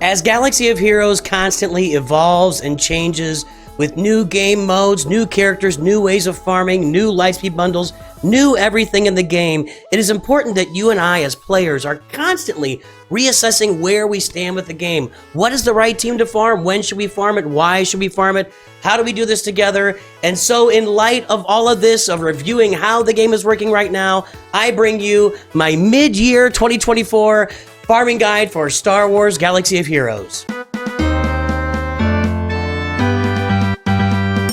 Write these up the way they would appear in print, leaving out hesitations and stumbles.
As Galaxy of Heroes constantly evolves and changes with new game modes, new characters, new ways of farming, new lightspeed bundles, new everything in the game, it is important that you and I as players are constantly reassessing where we stand with the game. What is the right team to farm? When should we farm it? Why should we farm it? How do we do this together? And so in light of all of this, of reviewing how the game is working right now, I bring you my mid-year 2024 farming guide for Star Wars Galaxy of Heroes.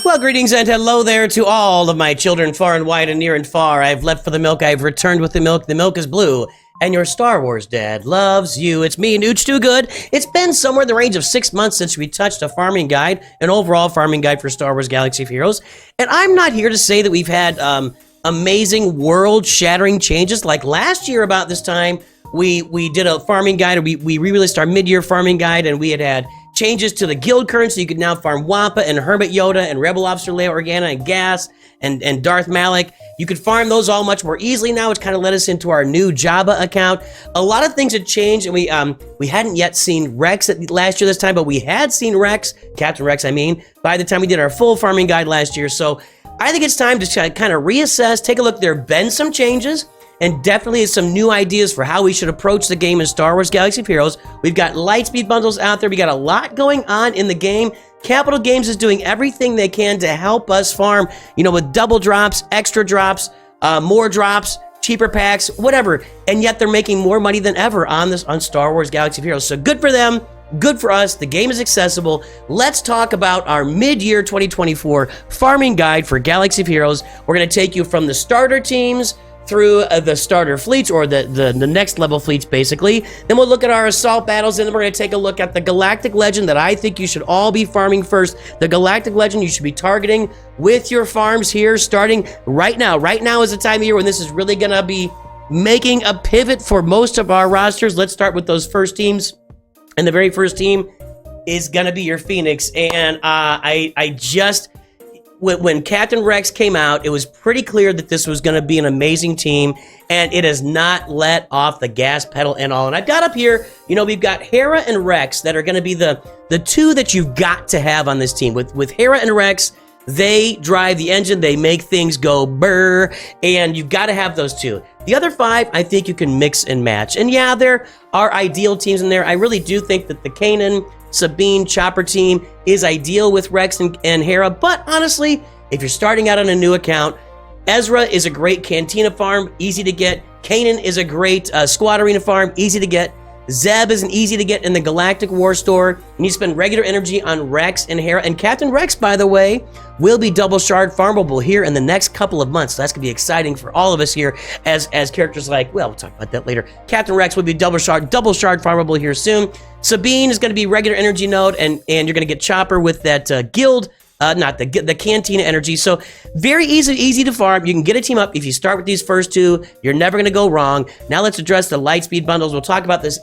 Well, greetings and hello there to all of my children far and wide and near and far. I've left for the milk, I've returned with the milk is blue, and your Star Wars dad loves you. It's me, Nooch Too Good. It's been somewhere in the range of 6 months since we touched a farming guide, an overall farming guide for Star Wars Galaxy of Heroes, and I'm not here to say that we've had amazing world-shattering changes. Like last year about this time, we did a farming guide, we re-released our mid-year farming guide, and we had changes to the guild current, so you could now farm Wampa and Hermit Yoda and Rebel Officer Leia Organa and Gas and Darth Malak. You could farm those all much more easily now, which kind of led us into our new Jabba account. A lot of things had changed, and we hadn't yet seen Rex last year this time, but we had seen Rex, Captain Rex I mean, by the time we did our full farming guide last year. So I think it's time to kind of reassess, take a look. There have been some changes, and definitely some new ideas for how we should approach the game in Star Wars Galaxy of Heroes. We've got lightspeed bundles out there. We got a lot going on in the game. Capital Games is doing everything they can to help us farm, with double drops, extra drops, more drops, cheaper packs, whatever. And yet they're making more money than ever on Star Wars Galaxy of Heroes. So good for them. Good for us. The game is accessible. Let's talk about our mid-year 2024 farming guide for Galaxy of Heroes. We're going to take you from the starter teams through the starter fleets, or the next level fleets, basically. Then we'll look at our assault battles, and then we're going to take a look at the Galactic Legend that I think you should all be farming first. The Galactic Legend you should be targeting with your farms here, starting right now. Right now is the time of year when this is really going to be making a pivot for most of our rosters. Let's start with those first teams. And the very first team is going to be your Phoenix. And when Captain Rex came out, it was pretty clear that this was going to be an amazing team, and it has not let off the gas pedal and all. And I've got up here, we've got Hera and Rex that are going to be the two that you've got to have on this team. With Hera and Rex, they drive the engine, they make things go brr, and you've got to have those two. The other five, I think you can mix and match. And yeah, there are ideal teams in there. I really do think that the Kanan, Sabine, Chopper team is ideal with Rex and Hera, but honestly, if you're starting out on a new account, Ezra is a great Cantina farm, easy to get. Kanan is a great Squad Arena farm, easy to get. Zeb is an easy to get in the Galactic War Store, and you spend regular energy on Rex and Hera. And Captain Rex, by the way, will be double shard farmable here in the next couple of months. So that's gonna be exciting for all of us here as characters like, well, we'll talk about that later. Captain Rex will be double shard farmable here soon. Sabine is gonna be regular energy node, and you're gonna get Chopper with that guild, not the Cantina energy. So very easy to farm. You can get a team up if you start with these first two. You're never going to go wrong. Now let's address the lightspeed bundles. We'll talk about this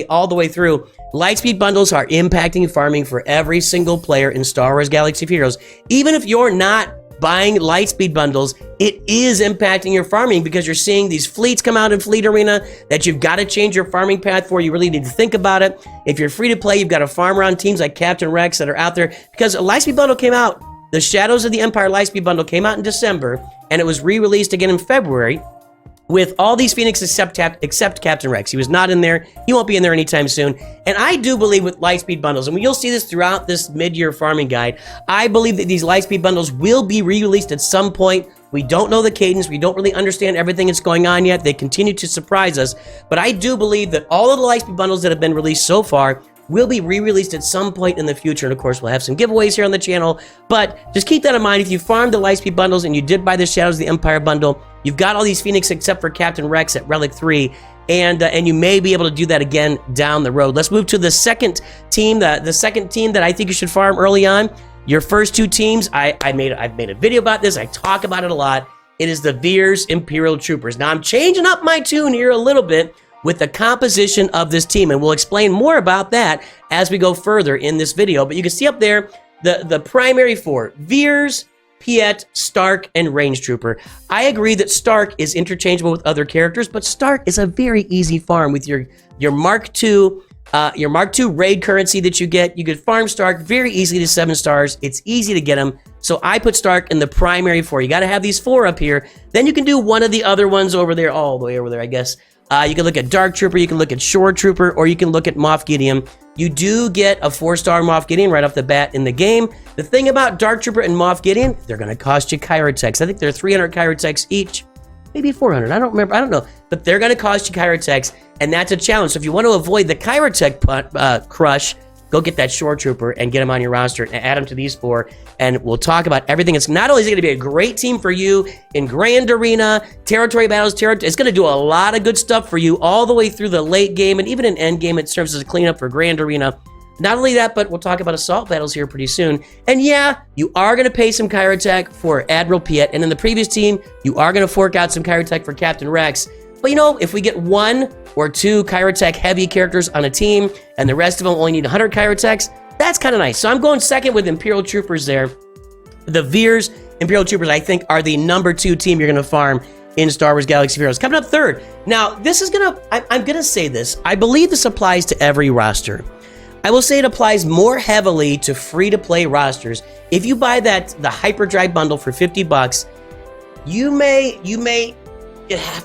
all the way through. Lightspeed bundles are impacting farming for every single player in Star Wars Galaxy of Heroes. Even if you're not buying lightspeed bundles, it is impacting your farming because you're seeing these fleets come out in Fleet Arena that you've got to change your farming path for. You really need to think about it. If you're free to play, you've got to farm around teams like Captain Rex that are out there, because a lightspeed bundle came out. The Shadows of the Empire lightspeed bundle came out in December, and it was re-released again in February with all these Phoenix except Captain Rex. He was not in there. He won't be in there anytime soon. And I do believe with lightspeed bundles, and you'll see this throughout this mid-year farming guide, I believe that these lightspeed bundles will be re-released at some point. We don't know the cadence. We don't really understand everything that's going on yet. They continue to surprise us. But I do believe that all of the lightspeed bundles that have been released so far will be re-released at some point in the future. And of course, we'll have some giveaways here on the channel. But just keep that in mind. If you farmed the lightspeed bundles and you did buy the Shadows of the Empire bundle, you've got all these Phoenix except for Captain Rex at Relic 3. And you may be able to do that again down the road. Let's move to the second team, the second team that I think you should farm early on. Your first two teams, I've made a video about this. I talk about it a lot. It is the Veers Imperial Troopers. Now, I'm changing up my tune here a little bit with the composition of this team, and we'll explain more about that as we go further in this video. But you can see up there the primary four: Veers, Piet, Stark, and Range Trooper. I agree that Stark is interchangeable with other characters, but Stark is a very easy farm with your Mark II Your Mark II raid currency that you could farm Stark very easily to 7 stars. It's easy to get them. So I put Stark in the primary 4. You got to have these 4 up here. Then you can do one of the other ones over there, all the way over there, I guess. You can look at Dark Trooper, you can look at Shore Trooper, or you can look at Moff Gideon. You do get a 4-star Moff Gideon right off the bat in the game. The thing about Dark Trooper and Moff Gideon, they're going to cost you Kyrotex. I think they're 300 Kyrotex each. Maybe 400. I don't remember. I don't know. But they're going to cost you Kyrotex, and that's a challenge. So if you want to avoid the Kyrotech crush, go get that Shore Trooper and get him on your roster and add him to these 4, and we'll talk about everything. It's not only is it going to be a great team for you in Grand Arena, Territory Battles, it's going to do a lot of good stuff for you all the way through the late game, and even in end game, it serves as a cleanup for Grand Arena. Not only that, but we'll talk about Assault Battles here pretty soon. And yeah, you are going to pay some Kyrotech for Admiral Piet, and in the previous team, you are going to fork out some Kyrotech for Captain Rex. But you know, if we get 1 or 2 Kyrotech heavy characters on a team, and the rest of them only need 100 Kyrotechs, that's kind of nice. So I'm going second with Imperial Troopers there. The Veers Imperial Troopers, I think, are the number 2 team you're going to farm in Star Wars Galaxy of Heroes. Coming up third. Now, this is going to, I'm going to say this. I believe this applies to every roster. I will say it applies more heavily to free-to-play rosters. If you buy the Hyperdrive bundle for $50, you may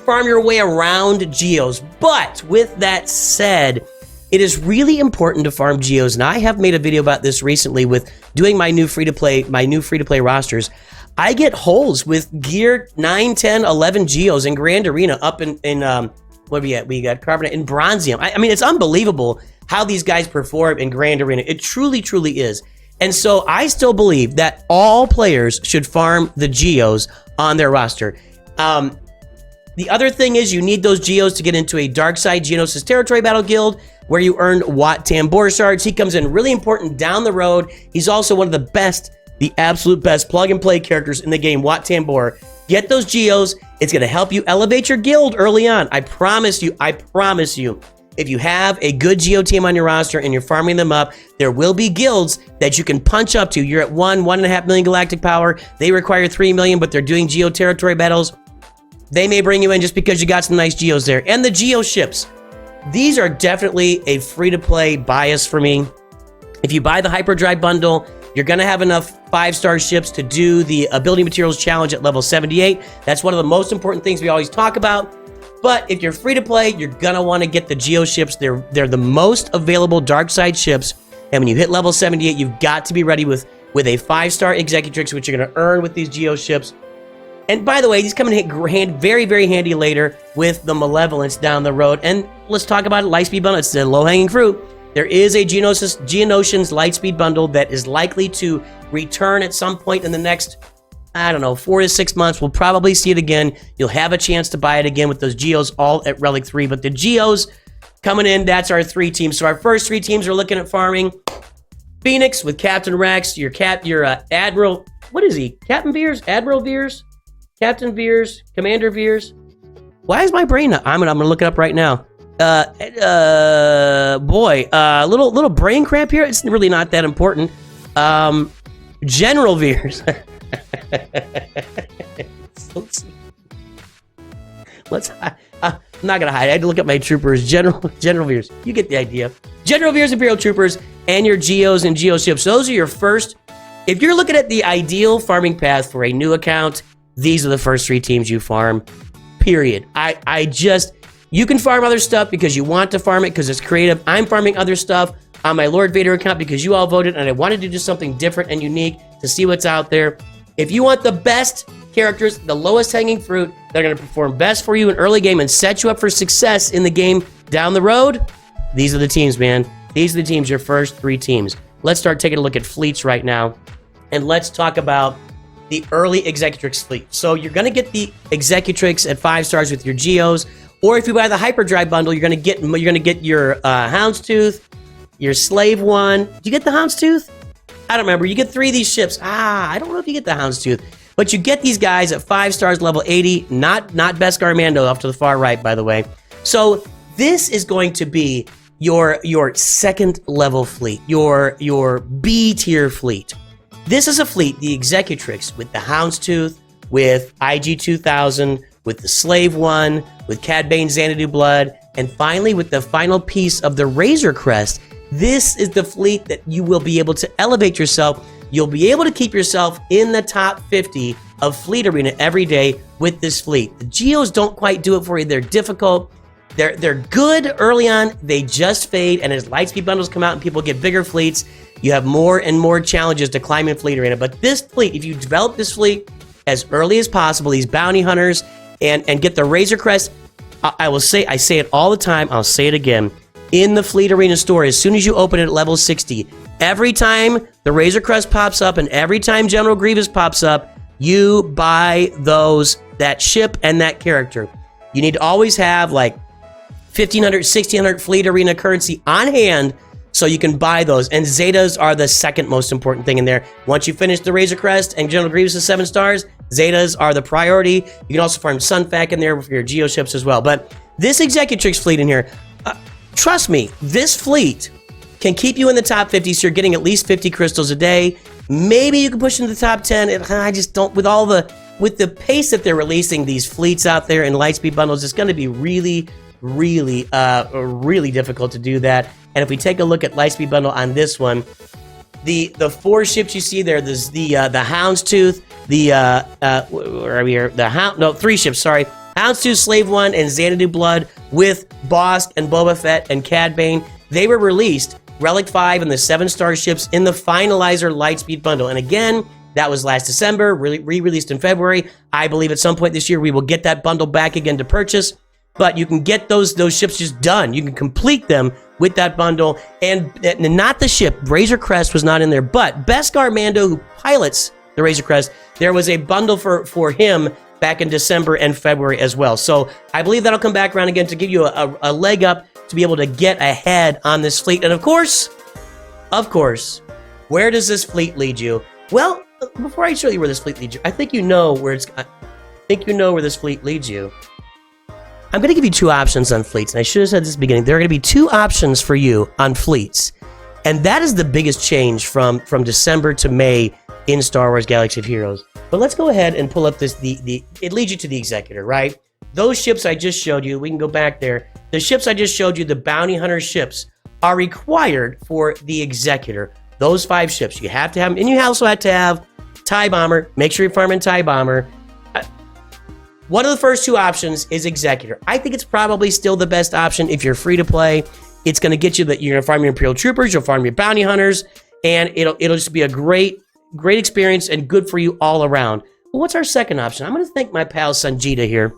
farm your way around Geos. But with that said, it is really important to farm Geos, and I have made a video about this recently with doing my new free-to-play rosters. I get holes with gear 9, 10, 11 Geos in Grand Arena up in what we got Carbonite in Bronzium. I mean, it's unbelievable how these guys perform in Grand Arena. It truly, truly is. And so I still believe that all players should farm the Geos on their roster. The other thing is you need those Geos to get into a Darkside Geonosis Territory Battle Guild where you earn Wat Tambor shards. He comes in really important down the road. He's also one of the best, the absolute best plug-and-play characters in the game, Wat Tambor. Get those Geos. It's going to help you elevate your guild early on. I promise you. If you have a good Geo team on your roster and you're farming them up, there will be guilds that you can punch up to. You're at 1.5 million galactic power. They require 3 million, but they're doing Geo territory battles. They may bring you in just because you got some nice Geos there. And the Geo ships. These are definitely a free-to-play bias for me. If you buy the Hyperdrive bundle, you're going to have enough 5-star ships to do the Ability Materials Challenge at level 78. That's one of the most important things we always talk about. But if you're free to play, you're going to want to get the Geo ships. They're the most available dark side ships. And when you hit level 78, you've got to be ready with a 5-star Executrix, which you're going to earn with these Geo ships. And by the way, these come in very, very handy later with the Malevolence down the road. And let's talk about it. Lightspeed bundle. It's the low-hanging fruit. There is a Geonosis Lightspeed bundle that is likely to return at some point in the next, I don't know, 4 to 6 months. We'll probably see it again. You'll have a chance to buy it again with those Geos all at Relic 3. But the Geos coming in, that's our 3 teams. So our first 3 teams are looking at farming. Phoenix with Captain Rex, your Admiral, what is he? Captain Veers? Admiral Veers? Captain Veers? Commander Veers? Why is my brain not? I'm gonna look it up right now. Little brain cramp here. It's really not that important. General Veers. I'm not gonna hide. I had to look at my troopers. General Veers. You get the idea. General Veers, Imperial Troopers, and your Geos and Geo ships. Those are your first. If you're looking at the ideal farming path for a new account, these are the first 3 teams you farm. Period. You can farm other stuff because you want to farm it because it's creative. I'm farming other stuff on my Lord Vader account because you all voted and I wanted to do something different and unique to see what's out there. If you want the best characters, the lowest hanging fruit, that are going to perform best for you in early game and set you up for success in the game down the road, these are the teams, man. These are the teams, your first 3 teams. Let's start taking a look at fleets right now. And let's talk about the early Executrix fleet. So you're going to get the Executrix at 5 stars with your Geos. Or if you buy the Hyperdrive bundle, you're going to get your Houndstooth, your Slave One. Do you get the Houndstooth? I don't remember. You get 3 of these ships. I don't know if you get the Houndstooth. But you get these guys at 5 stars, level 80. Not Beskar Mando off to the far right, by the way. So this is going to be your second level fleet, your B tier fleet. This is a fleet, the Executrix, with the Houndstooth, with IG-2000, with the Slave One, with Cad Bane Xanadu Blood, And finally, with the final piece of the Razor Crest, this is the fleet that you will be able to elevate yourself. You'll be able to keep yourself in the top 50 of Fleet Arena every day with this fleet. The Geos don't quite do it for you. They're difficult. They're good early on. They just fade, and as Lightspeed bundles come out and people get bigger fleets, you have more and more challenges to climb in Fleet Arena. But this fleet, if you develop this fleet as early as possible, these bounty hunters, and get the Razor Crest, I say it all the time, I'll say it again. In the Fleet Arena store, as soon as you open it at level 60, every time the Razor Crest pops up and every time General Grievous pops up, you buy that ship and that character. You need to always have like 1,500, 1,600 Fleet Arena currency on hand so you can buy those. And Zetas are the second most important thing in there. Once you finish the Razor Crest and General Grievous is 7 stars, Zetas are the priority. You can also farm Sunfac in there for your Geo ships as well. But this Executrix fleet in here, trust me, this fleet can keep you in the top 50, so you're getting at least 50 crystals a day. Maybe you can push into the top 10. I just don't, with the pace that they're releasing these fleets out there in Lightspeed bundles, it's going to be really difficult to do that. And if we take a look at Lightspeed bundle on this one, the 4 ships you see there, there's the Houndstooth, where are we here? 3 ships, sorry. Houndstooth, Slave One, and Xanadu Blood with Bosk and Boba Fett and Cad Bane. They were released, Relic 5 and the 7-star ships in the Finalizer Lightspeed bundle. And again, that was last December, re-released in February. I believe at some point this year we will get that bundle back again to purchase. But you can get those ships just done. You can complete them with that bundle. And not the ship. Razor Crest was not in there. But Beskar Mando, who pilots the Razor Crest, there was a bundle for him back in December and February as well. So I believe that'll come back around again to give you a leg up to be able to get ahead on this fleet. And of course, where does this fleet lead you? Well, before I show you where this fleet leads you, I think you know where this fleet leads you. I'm going to give you 2 options on fleets, and I should have said this at the beginning. There are going to be 2 options for you on fleets, and that is the biggest change from December to May in Star Wars Galaxy of Heroes. But let's go ahead and pull up it leads you to the Executor, right? Those ships I just showed you, we can go back there. The ships I just showed you, the Bounty Hunter ships, are required for the Executor. Those 5 ships, you have to have them, and you also have to have TIE Bomber. Make sure you're farming TIE Bomber. One of the first 2 options is Executor. I think it's probably still the best option if you're free to play. It's going to get you that you're going to farm your Imperial Troopers, you'll farm your Bounty Hunters, and it'll just be a great experience and good for you all around. Well, what's our second option? I'm going to thank my pal Sanjita here.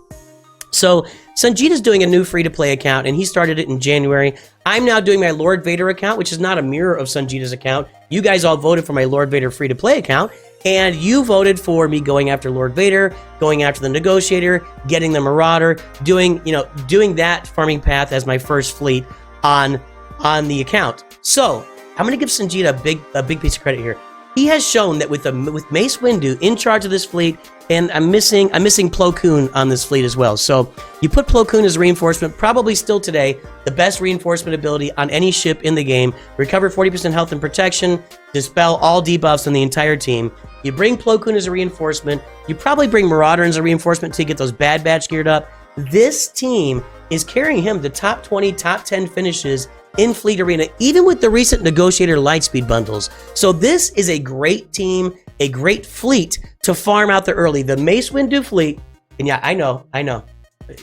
So Sanjita's doing a new free-to-play account, and he started it in January. I'm now doing my Lord Vader account, which is not a mirror of Sanjita's account. You guys all voted for my Lord Vader free-to-play account, and you voted for me going after Lord Vader, going after the Negotiator, getting the Marauder, doing that farming path as my first fleet on the account. So I'm going to give Sanjita a big piece of credit here. He has shown that with Mace Windu in charge of this fleet, and I'm missing Plo Koon on this fleet as well. So you put Plo Koon as a reinforcement, probably still today the best reinforcement ability on any ship in the game. Recover 40% health and protection, dispel all debuffs on the entire team. You bring Plo Koon as a reinforcement. You probably bring Marauder as a reinforcement to get those Bad Batch geared up. This team is carrying him to top 20, top 10 finishes in Fleet Arena, even with the recent Negotiator Lightspeed bundles. So this is a great team, a great fleet to farm out there early. The Mace Windu fleet, and yeah, I know.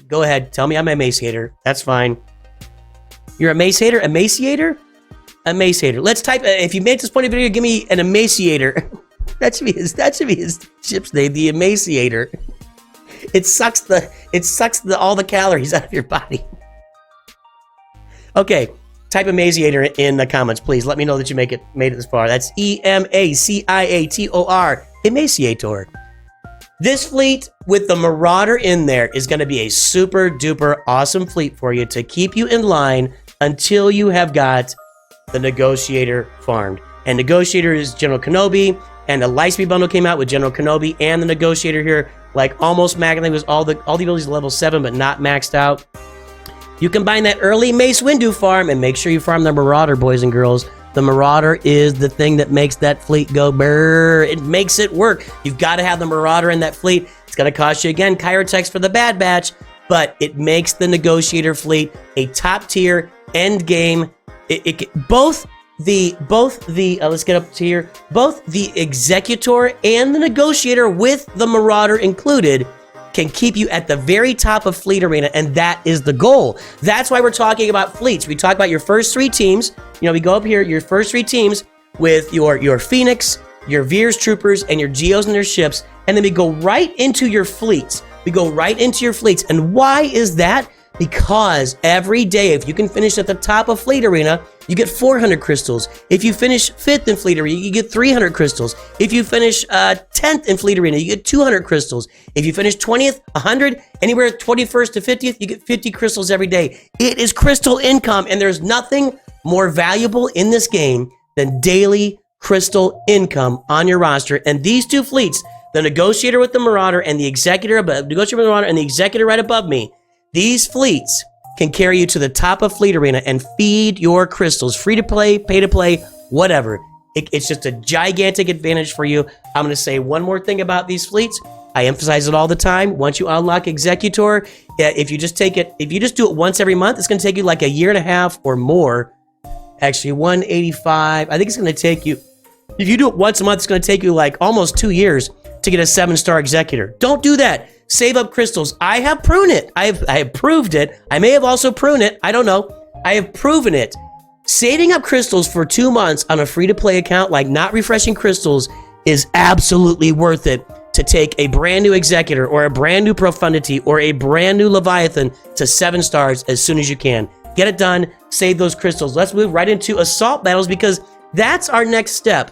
Go ahead, tell me I'm a Mace hater. That's fine. You're a Mace hater? Emaciator? Emaciator. Let's type, if you made this point of video, give me an Emaciator. That should be his ship's name, the Emaciator. It sucks all the calories out of your body. Okay, type Emaciator in the comments, please. Let me know that you made it this far. That's Emaciator, Emaciator. This fleet with the Marauder in there is going to be a super duper awesome fleet for you to keep you in line until you have got the Negotiator farmed. And Negotiator is General Kenobi, and the Lightspeed bundle came out with General Kenobi and the Negotiator here, like almost maxed. I think it was all the abilities level 7, but not maxed out. You combine that early Mace Windu farm and make sure you farm the Marauder, boys and girls. The Marauder is the thing that makes that fleet go brrr. It makes it work. You've got to have the Marauder in that fleet. It's going to cost you, again, Kyrotex for the Bad Batch, but it makes the Negotiator fleet a top tier end game. Both the let's get up to here. Both the Executor and the Negotiator with the Marauder included can keep you at the very top of Fleet Arena, and that is the goal. That's why we're talking about fleets. We talk about your first 3 teams. You know, we go up here, your first 3 teams with your Phoenix, your Veers Troopers, and your Geos and their ships, and then we go right into your fleets. We go right into your fleets. And why is that? Because every day, if you can finish at the top of Fleet Arena, you get 400 crystals. If you finish 5th in Fleet Arena, you get 300 crystals. If you finish 10th in Fleet Arena, you get 200 crystals. If you finish 20th, 100, anywhere 21st to 50th, you get 50 crystals every day. It is crystal income, and there's nothing more valuable in this game than daily crystal income on your roster. And these 2 fleets, the Negotiator with the Marauder and the Executor, Negotiator with the Marauder and the Executor right above me, these fleets can carry you to the top of Fleet Arena and feed your crystals. Free to play, pay to play, whatever. It's just a gigantic advantage for you. I'm going to say one more thing about these fleets. I emphasize it all the time. Once you unlock Executor, if you just do it once every month, it's going to take you like a year and a half or more. Actually, 185. I think it's going to take you, if you do it once a month, it's going to take you like almost 2 years to get a 7-star Executor. Don't do that. Save up crystals. I have proven it. I have proved it. I may have also proven it. I don't know. I have proven it. Saving up crystals for 2 months on a free-to-play account, like not refreshing crystals, is absolutely worth it to take a brand new Executor or a brand new Profundity or a brand new Leviathan to 7 stars as soon as you can. Get it done. Save those crystals. Let's move right into assault battles because that's our next step.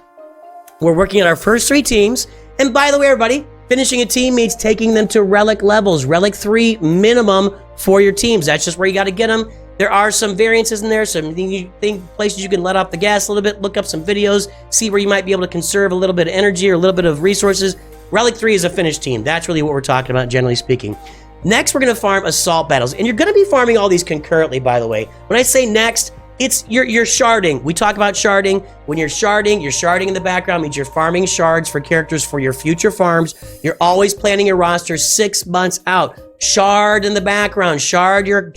We're working on our first 3 teams. And by the way, everybody, finishing a team means taking them to relic levels, relic 3 minimum for your teams. That's just where you got to get them. There are some variances in there, some places you can let off the gas a little bit, look up some videos, see where you might be able to conserve a little bit of energy or a little bit of resources. Relic 3 is a finished team. That's really what we're talking about, generally speaking. Next, we're going to farm assault battles, and you're going to be farming all these concurrently, by the way. When I say next, it's you're sharding. We talk about sharding. When you're sharding in the background means you're farming shards for characters for your future farms. You're always planning your roster 6 months out. Shard in the background. Shard your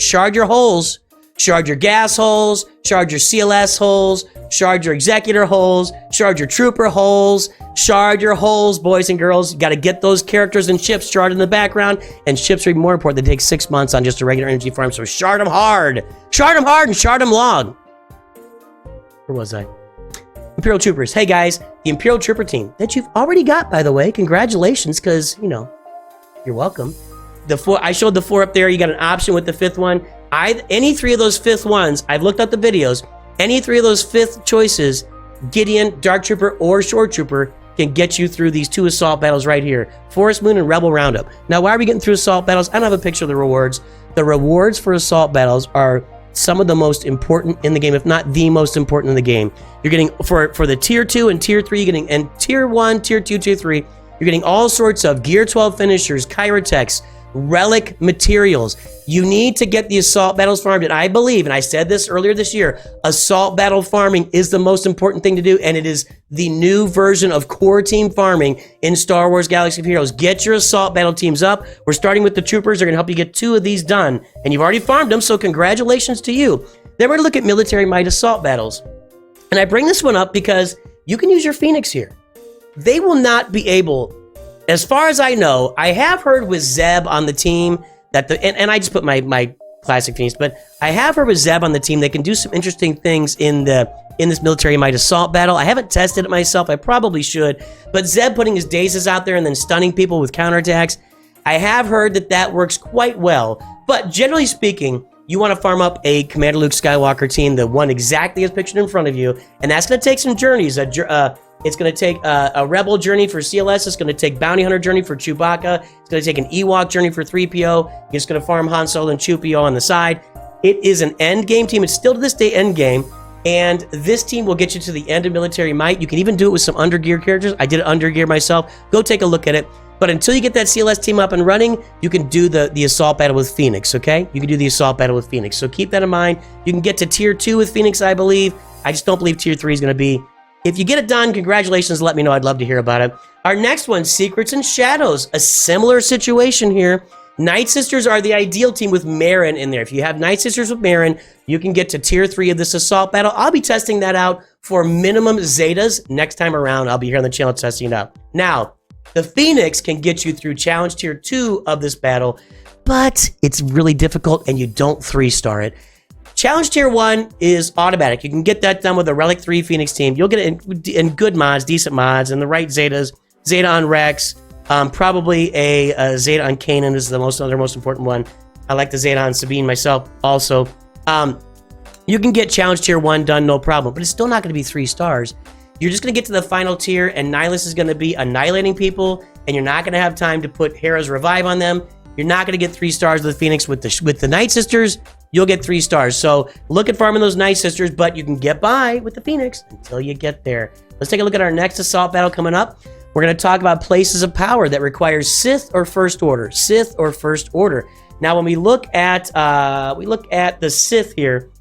holes. Shard your gas holes. Shard your CLS holes. Shard your Executor holes. Shard your Trooper holes. Shard your holes, boys and girls. You got to get those characters and ships sharded in the background. And ships are even more important. They take 6 months on just a regular energy farm. So shard them hard. Shard them hard and shard them long. Where was I? Imperial Troopers. Hey guys, the Imperial Trooper team that you've already got, by the way. Congratulations, because, you know, you're welcome. I showed the 4 up there. You got an option with the 5th one. Any 3 of those 5th ones, I've looked up the videos. Any 3 of those 5th choices, Gideon, Dark Trooper, or Shore Trooper, can get you through these 2 assault battles right here. Forest Moon and Rebel Roundup. Now, why are we getting through assault battles? I don't have a picture of the rewards. The rewards for assault battles are some of the most important in the game, if not the most important in the game. You're getting, for the Tier 2 and Tier 3, you're getting, and Tier 1, Tier 2, Tier 3, you're getting all sorts of Gear 12 finishers, Chirotechs, relic materials. You need to get the assault battles farmed, and I believe, and I said this earlier this year, assault battle farming is the most important thing to do, and it is the new version of core team farming in Star Wars Galaxy of Heroes. Get your assault battle teams up. We're starting with the troopers. They're going to help you get 2 of these done, and you've already farmed them, so congratulations to you. Then we're going to look at military might assault battles, and I bring this one up because you can use your Phoenix here. They will not be able, as far as I know, I have heard with Zeb on the team that and I just put my classic Phoenix, but I have heard with Zeb on the team they can do some interesting things in this military might assault battle. I haven't tested it myself. I probably should, but Zeb putting his daces out there and then stunning people with counterattacks, I have heard that works quite well. But generally speaking, you want to farm up a Commander Luke Skywalker team, the one exactly as pictured in front of you, and that's going to take some journeys. It's going to take a Rebel journey for CLS. It's going to take Bounty Hunter journey for Chewbacca. It's going to take an Ewok journey for 3PO. You're just going to farm Han Solo and Chewie on the side. It is an end game team. It's still to this day end game. And this team will get you to the end of military might. You can even do it with some undergear characters. I did undergear myself. Go take a look at it. But until you get that CLS team up and running, you can do the assault battle with Phoenix, okay? You can do the assault battle with Phoenix. So keep that in mind. You can get to Tier 2 with Phoenix, I believe. I just don't believe Tier 3 is going to be. If you get it done, congratulations. Let me know. I'd love to hear about it. Our next one, Secrets and Shadows. A similar situation here. Night Sisters are the ideal team with Marin in there. If you have Night Sisters with Marin, you can get to tier 3 of this assault battle. I'll be testing that out for minimum Zetas next time around. I'll be here on the channel testing it out. Now, the Phoenix can get you through challenge tier 2 of this battle, but it's really difficult and you don't 3-star it. Challenge tier 1 is automatic. You can get that done with a Relic 3 Phoenix team. You'll get it in good mods, decent mods, and the right Zetas. Zeta on Rex, probably a Zeta on Kanan is the other most important one. I like the Zeta on Sabine myself also. You can get challenge tier 1 done, no problem, but it's still not going to be 3 stars. You're just going to get to the final tier, and Nihilus is going to be annihilating people, and you're not going to have time to put Hera's revive on them. You're not going to get 3 stars with the Phoenix. With the Night Sisters, you'll get 3 stars. So look at farming those Night Sisters, but you can get by with the Phoenix until you get there. Let's take a look at our next assault battle coming up. We're going to talk about places of power that requires Sith or First Order. Sith or First Order. Now, when we look at the Sith here,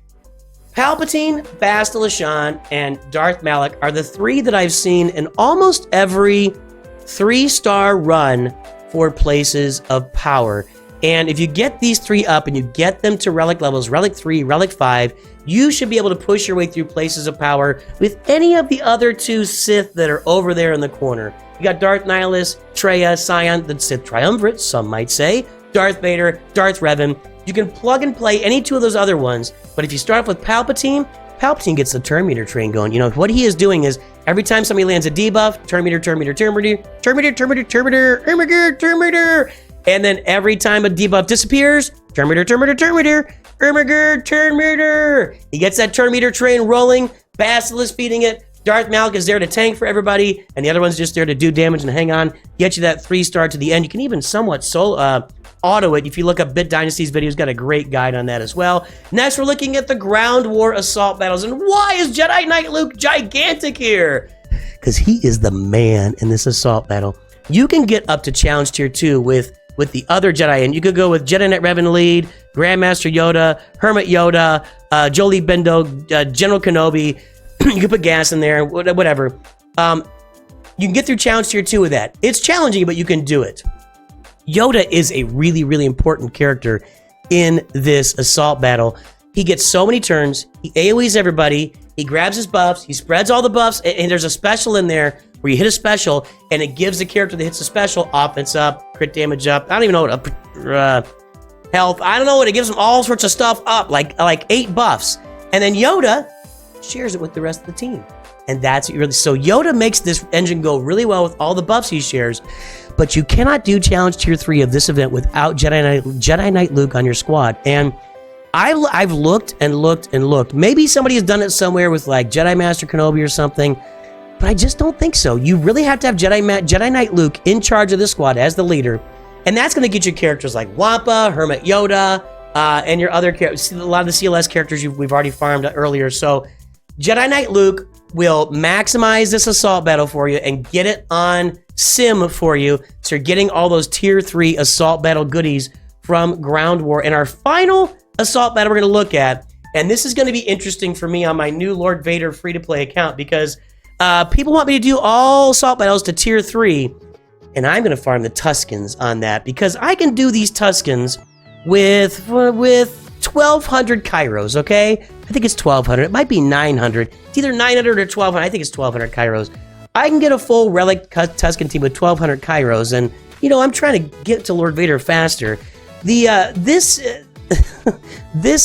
Palpatine, Bastila Shan, and Darth Malak are the 3 that I've seen in almost every 3-star run for places of power. And if you get these 3 up and you get them to relic levels, Relic 3, Relic 5, you should be able to push your way through places of power with any of the other 2 Sith that are over there in the corner. You got Darth Nihilus, Traya, Sion, the Sith Triumvirate, some might say, Darth Vader, Darth Revan. You can plug and play any 2 of those other ones, but if you start off with Palpatine, Palpatine gets the turn meter train going. You know, what he is doing is every time somebody lands a debuff, turn meter, turn meter, turn meter, turn meter, turn meter, turn meter, turn meter, turn meter. And then every time a debuff disappears, turn meter, turn meter, turn meter, turn meter, turn meter. He gets that turn meter train rolling. Basila's feeding it. Darth Malak is there to tank for everybody, and the other one's just there to do damage and hang on, get you that 3-star to the end. You can even somewhat auto it. If you look up Bit Dynasty's video, he's got a great guide on that as well. Next, we're looking at the Ground War assault battles, and why is Jedi Knight Luke gigantic here? Because he is the man in this assault battle. You can get up to challenge tier 2 with the other Jedi, and you could go with Jedi Knight Revan Lead, Grandmaster Yoda, Hermit Yoda, Jolie Bendo, General Kenobi. You can put gas in there, whatever. You can get through challenge tier 2 with that. It's challenging, but you can do it. Yoda is a really, really important character in this assault battle. He gets so many turns. He AoEs everybody. He grabs his buffs. He spreads all the buffs. And there's a special in there where you hit a special, and it gives the character that hits the special offense up, crit damage up. I don't even know what health. I don't know what. It gives them all sorts of stuff up, like 8 buffs. And then Yoda shares it with the rest of the team. And that's really, so Yoda makes this engine go really well with all the buffs he shares, but you cannot do challenge tier 3 of this event without Jedi Knight Luke on your squad. And I've looked and looked and looked. Maybe somebody has done it somewhere with like Jedi Master Kenobi or something, but I just don't think so. You really have to have Jedi Knight Luke in charge of this squad as the leader, and that's going to get you characters like Wampa, Hermit Yoda, and your other characters. A lot of the CLS characters we've already farmed earlier. So Jedi Knight Luke will maximize this assault battle for you and get it on sim for you, so you're getting all those tier 3 assault battle goodies from Ground War. And our final assault battle we're going to look at, and this is going to be interesting for me on my new Lord Vader free-to-play account, because people want me to do all assault battles to tier 3, and I'm going to farm the Tuskens on that, because I can do these Tuskens with 1,200 Kairos, okay? I think it's 1,200. It might be 900. It's either 900 or 1,200. I think it's 1,200 Kairos. I can get a full Relic Tusken team with 1,200 Kairos, and, you know, I'm trying to get to Lord Vader faster. This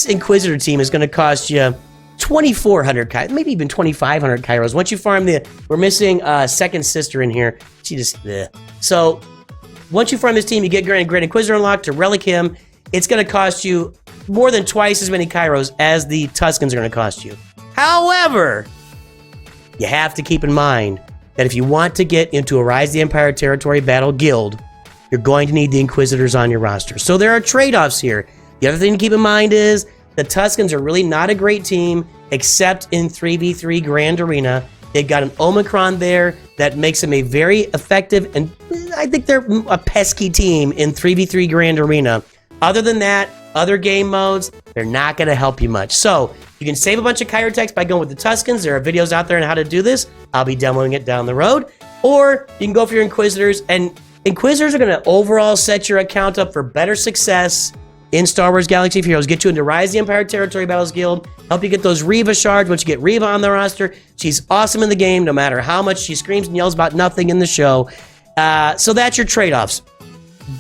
Inquisitor team is going to cost you 2,400 Kairos, maybe even 2,500 Kairos. Once you farm we're missing Second Sister in here. She just, bleh. So, once you farm this team, you get Grand Inquisitor unlocked to relic him. It's going to cost you more than twice as many Kairos as the Tuskens are going to cost you. However, you have to keep in mind that if you want to get into a Rise of the Empire Territory Battle Guild, you're going to need the Inquisitors on your roster. So there are trade-offs here. The other thing to keep in mind is the Tuskens are really not a great team, except in 3v3 Grand Arena. They've got an Omicron there that makes them a very effective, and I think they're a pesky team in 3v3 Grand Arena. Other than that, other game modes, they're not going to help you much. So you can save a bunch of Chirotechs by going with the Tuskens. There are videos out there on how to do this. I'll be demoing it down the road. Or you can go for your Inquisitors, and Inquisitors are going to overall set your account up for better success in Star Wars Galaxy of Heroes. Get you into Rise of the Empire Territory Battles Guild. Help you get those Reva shards. Once you get Reva on the roster, she's awesome in the game, no matter how much she screams and yells about nothing in the show. So that's your trade-offs.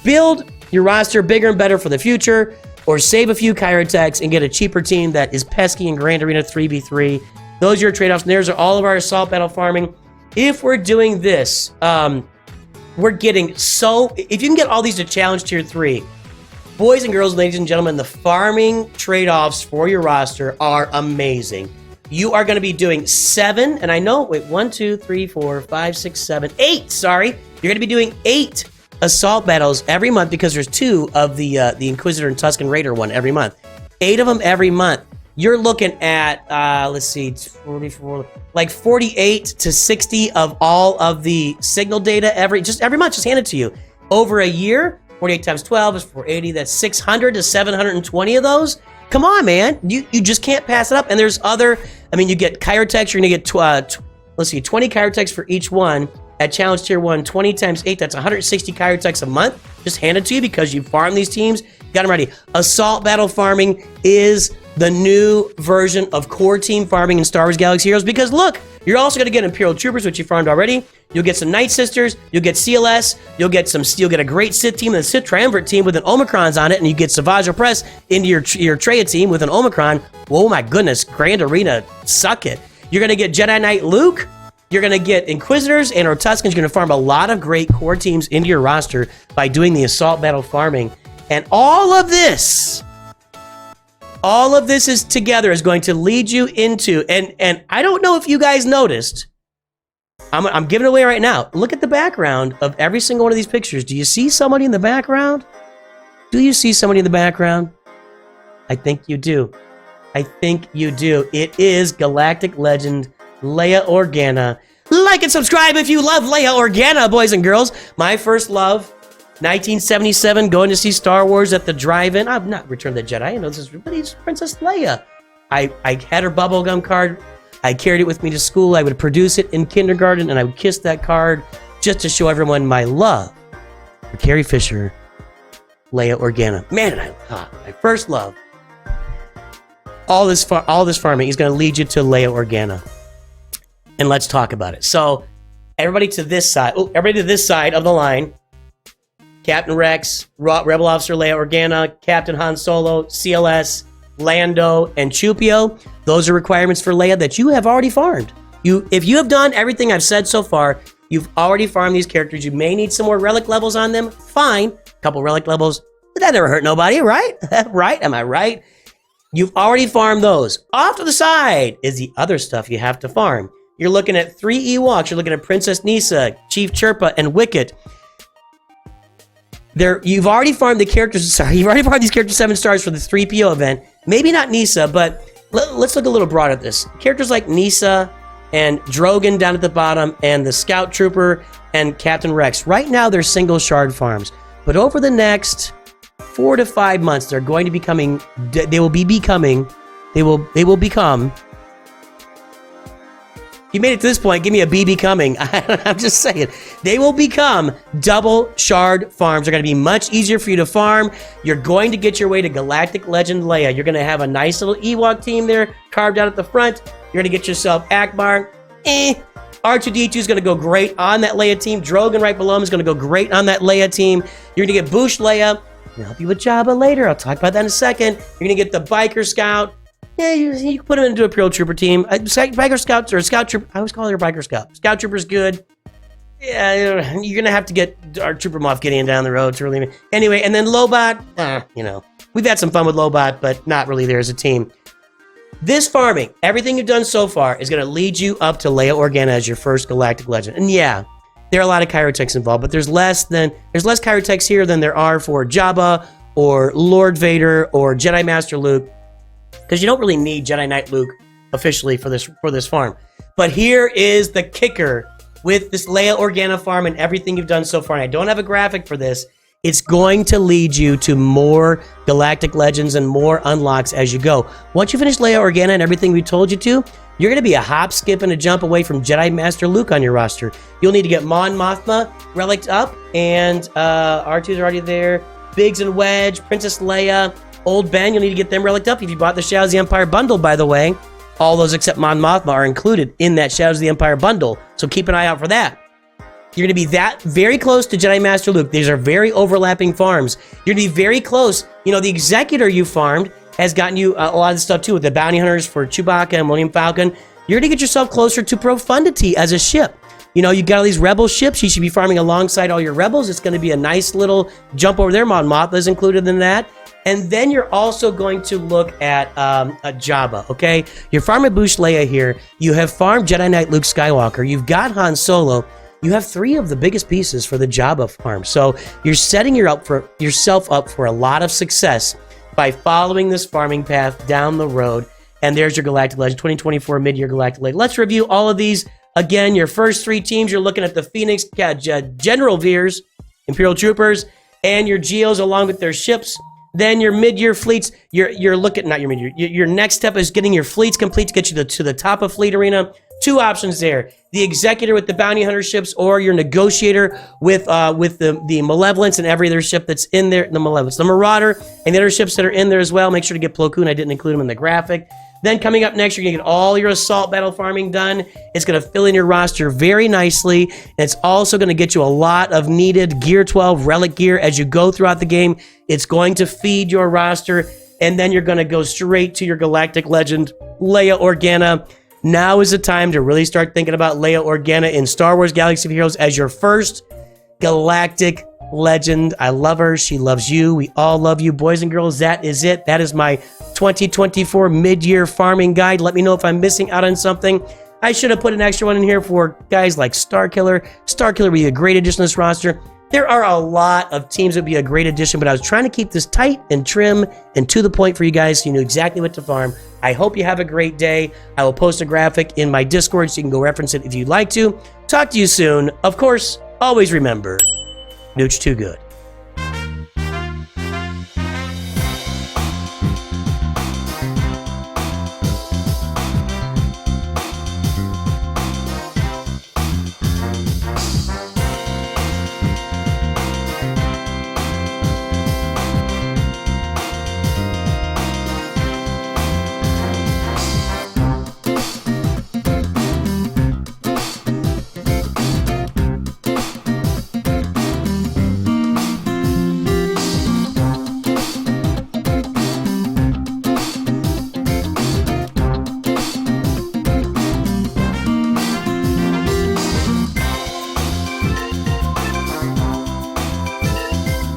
Build your roster bigger and better for the future, or save a few Kyrotechs and get a cheaper team that is pesky in Grand Arena 3v3. Those are your trade-offs, and there's all of our assault battle farming. If we're doing this, we're getting so... If you can get all these to challenge tier 3, boys and girls, ladies and gentlemen, the farming trade-offs for your roster are amazing. You are going to be doing 7, and I know, wait, 1, 2, 3, 4, 5, 6, 7, 8, sorry. You're going to be doing 8 assault battles every month because there's 2 of the Inquisitor and Tusken Raider one every month. 8 of them every month. You're looking at, let's see, 44, like 48 to 60 of all of the signal data every month, just hand it to you. Over a year, 48 times 12 is 480. That's 600 to 720 of those. Come on, man. You just can't pass it up. And there's other, I mean, you get Kyrotechs. You're going to get, let's see, 20 Kyrotechs for each one. At Challenge Tier 1, 20 times 8, that's 160 Kyrotechs a month. Just hand it to you because you farm these teams. Got them ready. Assault battle farming is the new version of core team farming in Star Wars Galaxy Heroes because look, you're also going to get Imperial Troopers, which you farmed already. You'll get some Night Sisters. You'll get CLS. You'll get a great Sith team, a Sith Triumvirate team with an Omicrons on it, and you get Savage Opress into your Traya team with an Omicron. Oh my goodness, Grand Arena, suck it. You're going to get Jedi Knight Luke. You're going to get Inquisitors and or Tuskens. You're going to farm a lot of great core teams into your roster by doing the assault battle farming. And all of this is together is going to lead you into, and I don't know if you guys noticed, I'm giving it away right now. Look at the background of every single one of these pictures. Do you see somebody in the background? Do you see somebody in the background? I think you do. I think you do. It is Galactic Legend Leia Organa. Like and subscribe if you love Leia Organa, boys and girls. My first love, 1977, going to see Star Wars at the drive-in. I've not Return of the Jedi. I know this is, but it's Princess Leia. I had her bubblegum card. I carried it with me to school. I would produce it in kindergarten, and I would kiss that card just to show everyone my love for Carrie Fisher, Leia Organa. Man, my first love. All this farming is going to lead you to Leia Organa. And let's talk about it. So, everybody to this side of the line. Captain Rex, Rebel Officer Leia Organa, Captain Han Solo, CLS, Lando, and Chupio. Those are requirements for Leia that you have already farmed. If you have done everything I've said so far, you've already farmed these characters. You may need some more relic levels on them. Fine. A couple relic levels. But that never hurt nobody, right? Right? Am I right? You've already farmed those. Off to the side is the other stuff you have to farm. You're looking at 3 Ewoks. You're looking at Princess Nisa, Chief Chirpa, and Wicket. You've already farmed the characters. Sorry, you've already farmed these characters 7 stars for the 3PO event. Maybe not Nisa, but let's look a little broad at this. Characters like Nisa and Drogon down at the bottom, and the Scout Trooper and Captain Rex. Right now, they're single shard farms, but over the next 4 to 5 months, they're going to becoming. They will become. You made it to this point, give me a BB coming. I'm just saying. They will become double shard farms. They're going to be much easier for you to farm. You're going to get your way to Galactic Legend Leia. You're going to have a nice little Ewok team there carved out at the front. You're going to get yourself Akbar. R2-D2 is going to go great on that Leia team. Drogon right below him is going to go great on that Leia team. You're going to get Boosh Leia. I'll help you with Jabba later. I'll talk about that in a second. You're going to get the Biker Scout. Yeah, you can put him into a Imperial Trooper team. Biker Scouts or a Scout Trooper. I always call her a Biker Scout. Scout Trooper's good. Yeah, you're going to have to get our Trooper Moff Gideon down the road to really... Anyway, and then Lobot, we've had some fun with Lobot, but not really there as a team. This farming, everything you've done so far, is going to lead you up to Leia Organa as your first Galactic Legend. And yeah, there are a lot of Kyrotechs involved, but there's less Kyrotechs here than there are for Jabba or Lord Vader or Jedi Master Luke. Because you don't really need Jedi Knight Luke officially for this farm. But here is the kicker with this Leia Organa farm and everything you've done so far. And I don't have a graphic for this. It's going to lead you to more Galactic Legends and more unlocks as you go. Once you finish Leia Organa and everything we told you to, you're going to be a hop, skip, and a jump away from Jedi Master Luke on your roster. You'll need to get Mon Mothma relicked up, and R2's already there. Biggs and Wedge, Princess Leia, Old Ben, you'll need to get them relicked up. If you bought the Shadows of the Empire bundle, by the way, all those except Mon Mothma are included in that Shadows of the Empire bundle, so keep an eye out for that. You're going to be that very close to Jedi Master Luke. These are very overlapping farms. You're going to be very close. You know, the Executor you farmed has gotten you a lot of stuff too, with the Bounty Hunters for Chewbacca and Millennium Falcon. You're going to get yourself closer to Profundity as a ship. You know, you got all these Rebel ships. You should be farming alongside all your Rebels. It's going to be a nice little jump over there. Mon Mothma is included in that. And then you're also going to look at a Jabba, okay? You're farming Boushh Leia here. You have farmed Jedi Knight Luke Skywalker. You've got Han Solo. You have 3 of the biggest pieces for the Jabba farm. So you're setting yourself up for a lot of success by following this farming path down the road. And there's your Galactic Legend, 2024 mid-year Galactic Legend. Let's review all of these. Again, your first 3 teams, you're looking at the Phoenix General Veers, Imperial Troopers, and your Geos along with their ships. Then your mid-year fleets, you're looking, not your mid-year, your next step is getting your fleets complete to get you to the top of Fleet Arena. 2 options there: the Executor with the Bounty Hunter ships, or your Negotiator with the Malevolence and every other ship that's in there. The Malevolence, the Marauder, and the other ships that are in there as well. Make sure to get Plo Koon. I didn't include them in the graphic. Then coming up next, you're gonna get all your assault battle farming done. It's gonna fill in your roster very nicely, and it's also gonna get you a lot of needed Gear 12 relic gear as you go throughout the game. It's going to feed your roster, and then you're gonna go straight to your Galactic Legend, Leia Organa. Now is the time to really start thinking about Leia Organa in Star Wars Galaxy of Heroes as your first Galactic Legend. I love her. She loves you. We all love you, boys and girls. That is it. That is my 2024 mid-year farming guide. Let me know if I'm missing out on something. I should have put an extra one in here for guys like Starkiller. Starkiller would be a great addition to this roster. There are a lot of teams that would be a great addition, but I was trying to keep this tight and trim and to the point for you guys so you knew exactly what to farm. I hope you have a great day. I will post a graphic in my Discord so you can go reference it if you'd like to. Talk to you soon. Of course, always remember, Nooch too good.